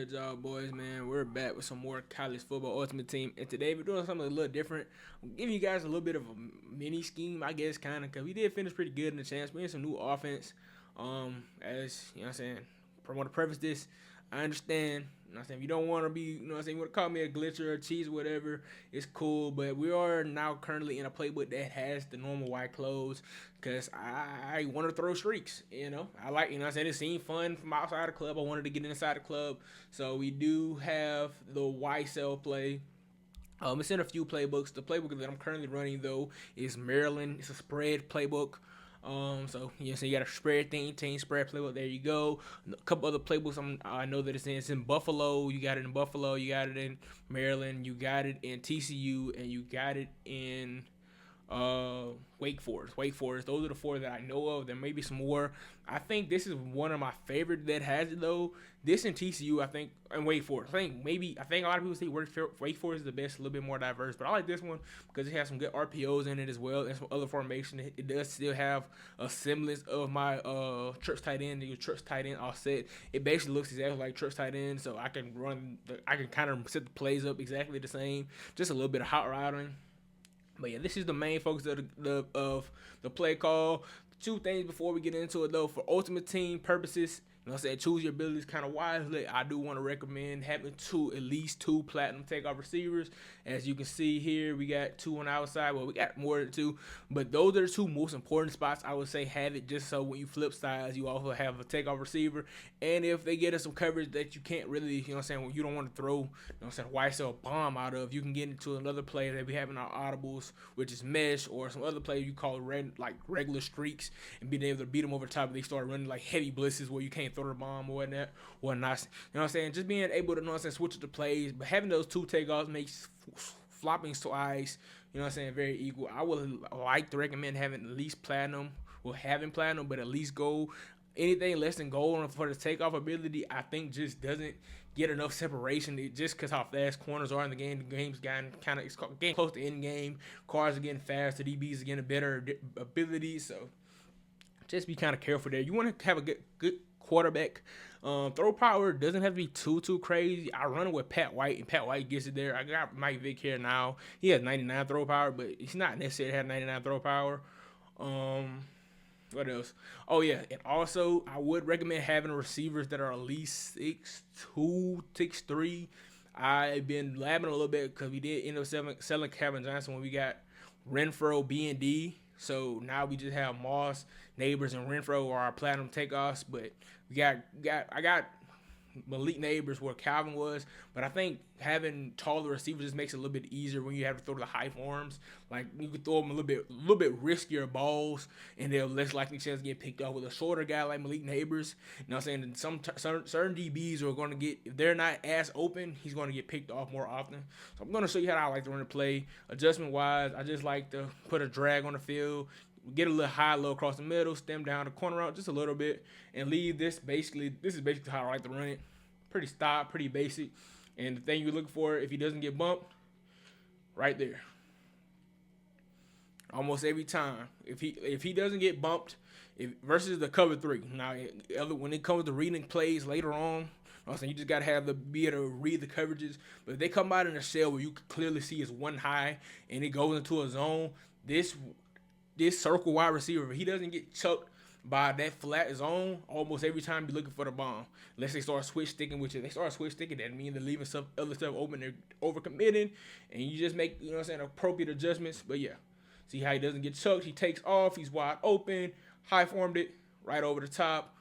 Good job, boys, man. We're back with some more college football ultimate team. And today we're doing something a little different. I'm giving you guys a little bit of a mini scheme, I guess, kind of, because we did finish pretty good in the chance. We had some new offense. As, you know what I'm saying, I want to preface this. I understand, you know what I'm saying, if you don't want to be, you know what I'm saying, you want to call me a glitcher or a cheese, whatever, it's cool. But we are now currently in a playbook that has the normal white clothes because I want to throw streaks, you know. I like, you know what I'm saying, it seemed fun from outside the club. I wanted to get inside the club. So we do have the white cell play. It's in a few playbooks. The playbook that I'm currently running though is Maryland. It's a spread playbook. So you got a spread team spread playbook. There you go. A couple other playbooks I know that it's in. It's in Buffalo. You got it in Buffalo. You got it in Maryland. You got it in TCU, and you got it in Wake Forest. Wake Forest. Those are the four that I know of. There may be some more. I think this is one of my favorite that has it though. This and TCU, I think, and Wake Forest. I think a lot of people say Wake Forest is the best, a little bit more diverse, but I like this one because it has some good RPOs in it as well and some other formation. It does still have a semblance of my church tight end. Your church tight end offset. It basically looks exactly like church tight end, so I can kind of set the plays up exactly the same. Just a little bit of hot routing. But yeah, this is the main focus of the play call. Two things before we get into it though, for ultimate team purposes, you know what I'm saying, choose your abilities kind of wisely. I do want to recommend having at least two platinum takeoff receivers. As you can see here, we got two on the outside. Well, we got more than two, but those are the two most important spots. I would say have it just so when you flip sides, you also have a takeoff receiver. And if they get us some coverage that you can't really, you know what I'm saying, when you don't want to throw, you know what I'm saying, white cell bomb out of, you can get into another play that we have in our audibles, which is mesh, or some other play you call regular streaks, and being able to beat them over top. They start running like heavy blitzes where you can't throw the bomb or whatnot. You know what I'm saying? Just being able to, you know what I'm saying, switch up the plays, but having those two takeoffs makes flopping twice, you know what I'm saying, very equal. I would like to recommend having at least platinum, or having platinum, but at least gold. Anything less than gold for the takeoff ability, I think just doesn't get enough separation. Just because how fast corners are in the game, the game's getting getting close to end game. Cars are getting faster, DBs are getting a better ability, so just be kind of careful there. You want to have a good quarterback. Throw power doesn't have to be too crazy. I run it with Pat White, and Pat White gets it there. I got Mike Vick here now. He has 99 throw power, but he's not necessarily have 99 throw power. What else? Oh yeah, and also I would recommend having receivers that are at least 6'2", 6'3". I've been labbing a little bit because we did end up selling Kevin Johnson when we got Renfro B and D. So now we just have Moss, Neighbors, and Renfro are our platinum takeoffs. But I got Malik Neighbors where Calvin was, but I think having taller receivers just makes it a little bit easier when you have to throw the high forms. Like you could throw them a little bit riskier balls, and they're less likely chance to get picked off with a shorter guy like Malik Neighbors. You know what I'm saying? Certain DBs are going to get, if they're not as open, he's going to get picked off more often. So I'm going to show you how I like to run the play. Adjustment wise, I just like to put a drag on the field, get a little high, low across the middle, stem down the corner out just a little bit, and leave this is basically how I like to run it. Pretty basic. And the thing you're looking for, if he doesn't get bumped, right there. Almost every time. If he doesn't get bumped, versus the cover three. Now, when it comes to reading plays later on, you just gotta be able to read the coverages. But if they come out in a shell where you can clearly see it's one high and it goes into a zone, this circle wide receiver, if he doesn't get chucked by that flat zone, almost every time you're looking for the bomb. Unless they start switch sticking with you. They start switch sticking, that means they're leaving some other stuff open. They're overcommitting, and you just make, you know what I'm saying, appropriate adjustments. But yeah, see how he doesn't get choked. He takes off. He's wide open. High formed it right over the top.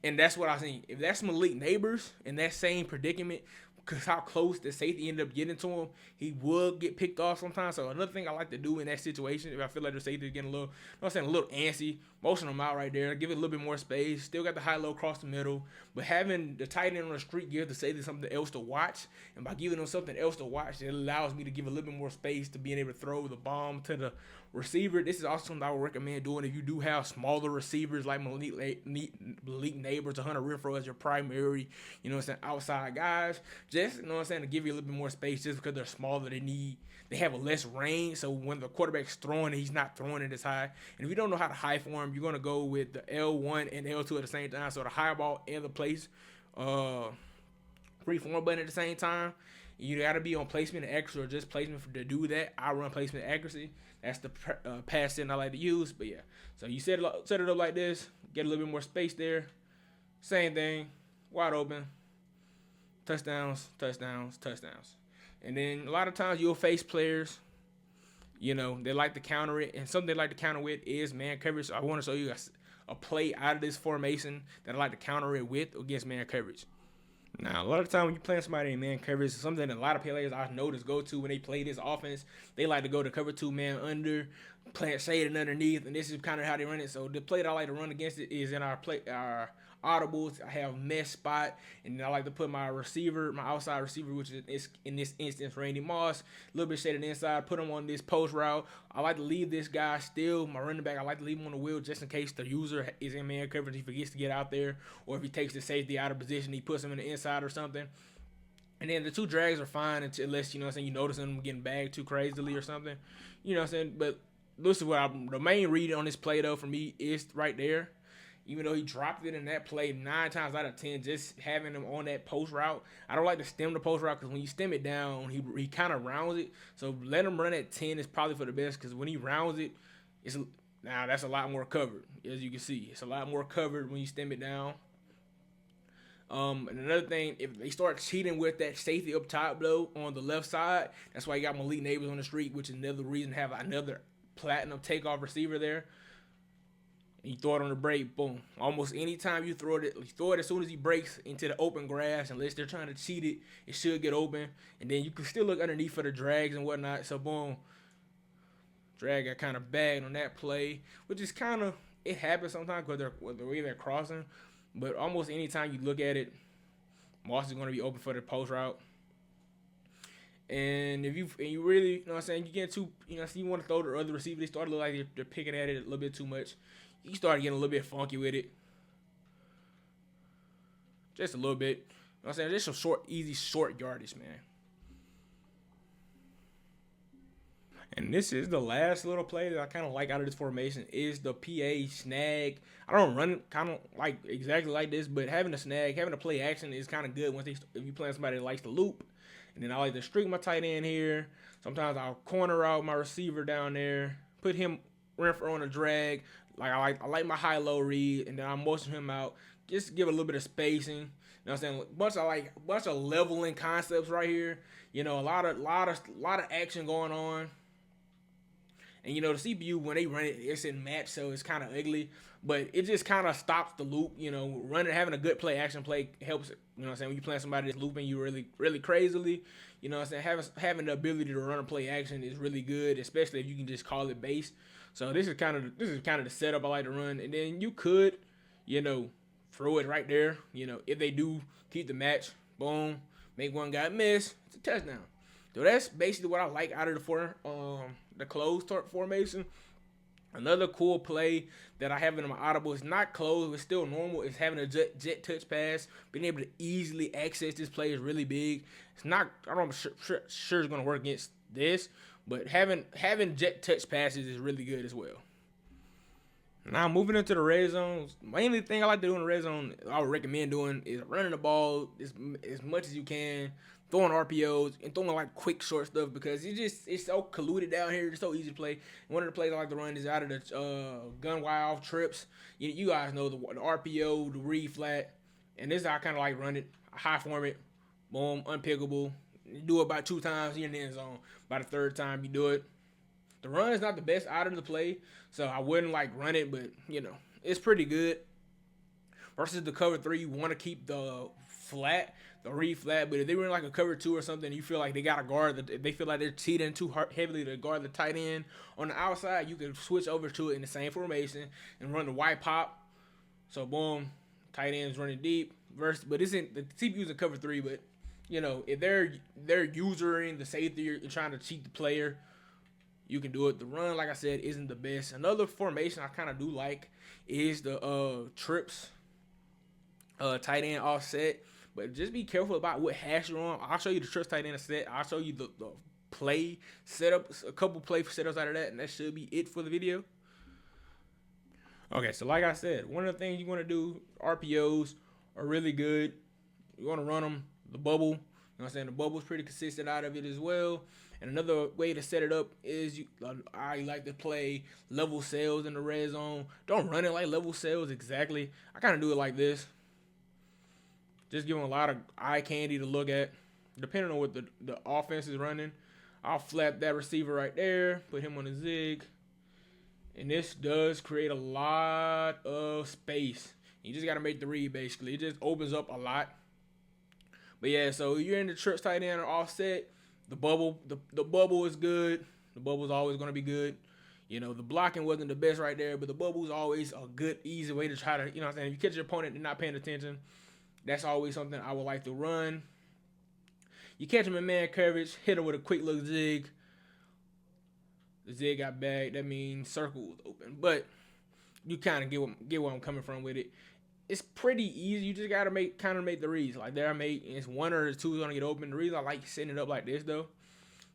And that's what I think. If that's Malik Neighbors in that same predicament, because how close the safety ended up getting to him, he would get picked off sometimes. So another thing I like to do in that situation, if I feel like the safety is getting a little, a little antsy, motion them out right there, give it a little bit more space. Still got the high low across the middle, but having the tight end on the street give the safety something else to watch, and by giving them something else to watch, it allows me to give a little bit more space to being able to throw the bomb to the receiver. This is also something I would recommend doing if you do have smaller receivers like Malik Neighbors, Hunter Renfro as your primary, you know what I'm saying, outside guys. Just, you know what I'm saying, to give you a little bit more space just because they're smaller, they have a less range. So when the quarterback's throwing it, he's not throwing it as high. And if you don't know how to high form, you're going to go with the L1 and L2 at the same time. So the high ball and the place 3-4 button at the same time. You got to be on placement and accuracy or just placement to do that. I run placement and accuracy. That's the pass setting I like to use. But yeah, so you set it up like this, get a little bit more space there. Same thing, wide open, touchdowns, touchdowns, touchdowns. And then a lot of times you'll face players, they like to counter it. And something they like to counter with is man coverage. So I want to show you a play out of this formation that I like to counter it with against man coverage. Now, a lot of time when you're playing somebody in man coverage, something that a lot of players I've noticed go to when they play this offense, they like to go to cover 2 man under, plant shading underneath, and this is kind of how they run it. So the play that I like to run against it is in our audibles. I have mesh spot, and then I like to put my outside receiver, which is in this instance Randy Moss, a little bit shaded inside, put him on this post route. I like to leave this guy still, my running back, I like to leave him on the wheel just in case the user is in man coverage, he forgets to get out there, or if he takes the safety out of position, he puts him in the inside or something. And then the 2 drags are fine unless, you notice them getting bagged too crazily or something. But this is the main read on this play, though, for me is right there. Even though he dropped it in that play 9 times out of 10, just having him on that post route. I don't like to stem the post route because when you stem it down, he kind of rounds it. So let him run at 10 is probably for the best because when he rounds it, that's a lot more covered. As you can see, it's a lot more covered when you stem it down. And another thing, if they start cheating with that safety up top, though, on the left side, that's why you got Malik Neighbors on the street, which is another reason to have another platinum takeoff receiver there. You throw it on the break, boom. Almost any time you throw it as soon as he breaks into the open grass, unless they're trying to cheat it, it should get open. And then you can still look underneath for the drags and whatnot. So, boom. Drag got kind of bagged on that play, which is kind of, it happens sometimes because the way they're crossing. But almost any time you look at it, Moss is going to be open for the post route. And if you really, you get too, you want to throw the other receiver, they start to look like they're picking at it a little bit too much. You start getting a little bit funky with it. Just a little bit. Just some easy short yardage, man. And this is the last little play that I kind of like out of this formation is the PA snag. I don't run it kind of like exactly like this, but having a snag, having a play action is kind of good if you're playing somebody that likes to loop. And then I like to streak my tight end here. Sometimes I'll corner out my receiver down there, put him on a drag. I like my high-low read, and then I motion him out. Just give a little bit of spacing. You know what I'm saying? Bunch of leveling concepts right here. A lot of action going on. And the CPU when they run it, it's in match, so it's kind of ugly. But it just kind of stops the loop. Having a good action play helps. When you're playing somebody that's looping you really, really crazily. Having the ability to run a play action is really good, especially if you can just call it base. So this is kind of the setup I like to run. And then you could, throw it right there. If they do keep the match, boom, make one guy miss, it's a touchdown. So that's basically what I like out of the closed formation. Another cool play that I have in my audible is not closed, it's still normal. It's having a jet touch pass. Being able to easily access this play is really big. It's not, I'm sure it's going to work against this, but having jet touch passes is really good as well. Now moving into the red zone, mainly thing I like to do in the red zone, I would recommend doing is running the ball as much as you can, throwing RPOs and throwing like quick short stuff because it's so colluded down here. It's so easy to play. One of the plays I like to run is out of the gun wide off trips. You guys know the RPO, the read flat, and this is how I kind of like run it. High format, boom, unpickable. You do it about 2 times, you're in the end zone. By the 3rd time you do it. The run is not the best out of the play, so I wouldn't like run it, but it's pretty good. Versus the cover 3, you want to keep the read flat, but if they were in like a cover 2 or something, you feel like they got to guard, they feel like they're cheating too heavily to guard the tight end on the outside, you can switch over to it in the same formation and run the white pop. So boom, tight end's running deep. But isn't the CPU's in cover 3, but if they're usering the safety, you're trying to cheat the player, you can do it. The run, like I said, isn't the best. Another formation I kind of do like is the trips, tight end offset. But just be careful about what hash you're on. I'll show you the trips tight end set. I'll show you the play setups, a couple play setups out of that, and that should be it for the video. Okay, so like I said, one of the things you want to do, RPOs are really good. You want to run them the bubble. You know what I'm saying? The bubble's pretty consistent out of it as well. And another way to set it up is I like to play level sales in the red zone. Don't run it like level sales exactly. I kind of do it like this. Just give them a lot of eye candy to look at. Depending on what the offense is running, I'll flap that receiver right there, put him on a zig. And this does create a lot of space. You just got to make the read, basically. It just opens up a lot. But yeah, so you're in the trips tight end or offset. The bubble is good. The bubble is always going to be good. You know, the blocking wasn't the best right there, but the bubble is always a good, easy way to try to, you know what I'm saying, if you catch your opponent and not paying attention, that's always something I would like to run. You catch him in man coverage, hit him with a quick little zig. The zig got bagged. That means circle was open. But you kind of get where I'm coming from with it. It's pretty easy. You just gotta make the reads. Like there, it's one or two is gonna get open. The reason I like setting it up like this though,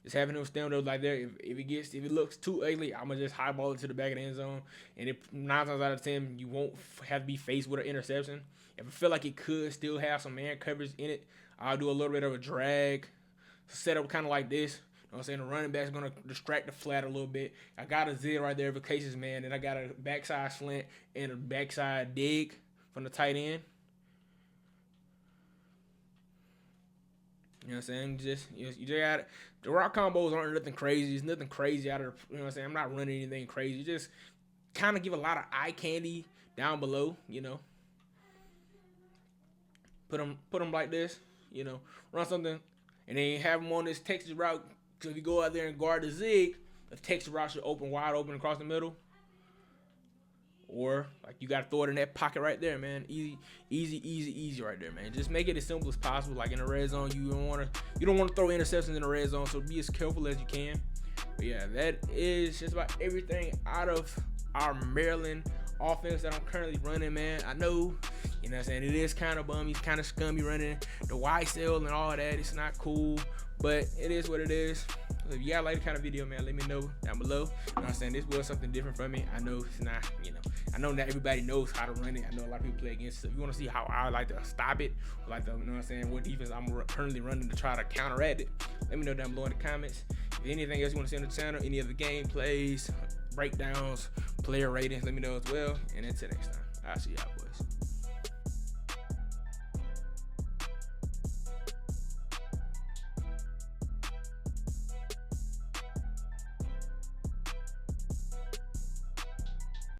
is having them stand up like there. If it looks too ugly, I'm gonna just highball it to the back of the end zone. And 9 times out of 10, you won't have to be faced with an interception. If I feel like it could still have some man coverage in it, I'll do a little bit of a drag setup, kind of like this. You know what I'm saying? The running back's going to distract the flat a little bit. I got a zig right there for cases, man. And I got a backside slant and a backside dig from the tight end. You know what I'm saying? You just got it. The rock combos aren't nothing crazy. It's nothing crazy out of the, you know what I'm saying? I'm not running anything crazy. Just kind of give a lot of eye candy down below, you know. Put them like this, you know. Run something, and then have them on this Texas route. So if you go out there and guard the zig, the Texas route should open wide open across the middle. Or like you gotta throw it in that pocket right there, man. Easy right there, man. Just make it as simple as possible. Like in the red zone, you don't want to throw interceptions in the red zone, so be as careful as you can. But yeah, that is just about everything out of our Maryland offense that I'm currently running, man. I know, you know what I'm saying, it is kind of bummy, it's kind of scummy running the Y cell and all that. It's not cool, but it is what it is. So if you guys like the kind of video, man, let me know down below. You know what I'm saying? This was something different for me. I know it's not, you know, I know not everybody knows how to run it. I know a lot of people play against it. So if you want to see how I like to stop it, or like to, you know what I'm saying, what defense I'm currently running to try to counteract it, let me know down below in the comments. If anything else you want to see on the channel, any other gameplays, breakdowns, player ratings, let me know as well. And until next time, I'll see y'all boys.